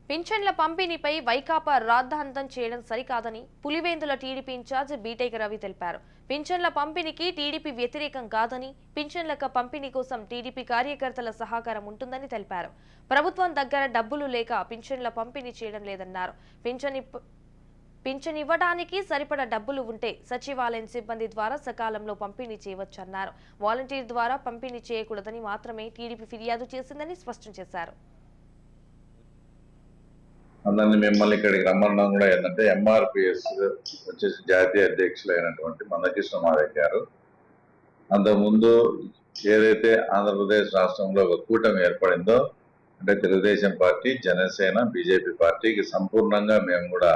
పింఛన్ల పంపిణీపై వైకాపా రాద్ధాంతం చేయడం సరికాదని Pulivendula TDP incharge BTech Ravi తెలిపారు. పింఛన్ల పంపిణీకి టీడీపీ వ్యతిరేకం కాదని, పింఛన్ల పంపిణీ కోసం టీడీపీ కార్యకర్తల సహకారం ఉంటుందని తెలిపారు. ప్రభుత్వం దగ్గర డబ్బులు లేక పింఛన్ల పంపిణీ చేయడం లేదన్నారు. పింఛన్ ఇవ్వడానికి సరిపడా డబ్బులు ఉంటే సచివాలయం సిబ్బంది ద్వారా సకాలంలో పంపిణీ చేయవచ్చన్నారు. వాలంటీర్ ద్వారా పంపిణీ చేయకూడదని మాత్రమే టీడీపీ ఫిర్యాదు చేసిందని స్పష్టం చేశారు. అందరినీ మిమ్మల్ని ఇక్కడికి రమ్మడం కూడా ఏంటంటే ఎంఆర్పిఎస్ వచ్చేసి జాతీయ అధ్యక్షులు అయినటువంటి మందకృష్ణ మాదయ్య గారు అంతకుముందు ఏదైతే ఆంధ్రప్రదేశ్ రాష్ట్రంలో ఒక కూటమి ఏర్పడిందో అంటే తెలుగుదేశం పార్టీ, జనసేన, బీజేపీ పార్టీకి సంపూర్ణంగా మేము కూడా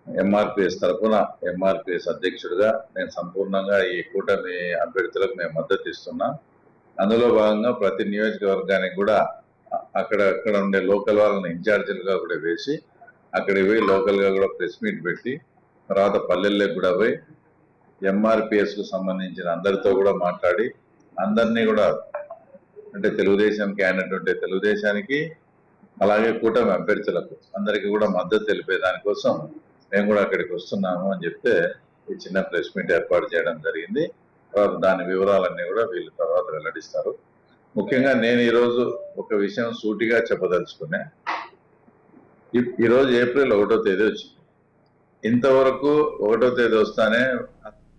ఎంఆర్పిఎస్ తరఫున ఎంఆర్పిఎస్ అధ్యక్షుడిగా నేను సంపూర్ణంగా ఈ కూటమి అభ్యర్థులకు మేము మద్దతు ఇస్తున్నాం. అందులో భాగంగా ప్రతి నియోజకవర్గానికి కూడా అక్కడ ఉండే లోకల్ వాళ్ళని ఇన్ఛార్జీలుగా కూడా వేసి అక్కడికి పోయి లోకల్గా కూడా ప్రెస్ మీట్ పెట్టి తర్వాత పల్లెల్లోకి కూడా పోయి ఎంఆర్పిఎస్కు సంబంధించిన అందరితో కూడా మాట్లాడి అందరినీ కూడా అంటే తెలుగుదేశానికి అయినటువంటి తెలుగుదేశానికి అలాగే కూటమి అభ్యర్థులకు అందరికీ కూడా మద్దతు తెలిపే దానికోసం మేము కూడా అక్కడికి వస్తున్నాము అని చెప్తే ఈ చిన్న ప్రెస్ మీట్ ఏర్పాటు చేయడం జరిగింది. తర్వాత దాని వివరాలన్నీ కూడా వీళ్ళు తర్వాత వెల్లడిస్తారు. ముఖ్యంగా నేను ఈరోజు ఒక విషయం సూటిగా చెప్పదలుచుకున్నా. ఈరోజు ఏప్రిల్ 1వ తేదీ వచ్చింది. ఇంతవరకు 1వ తేదీ వస్తానే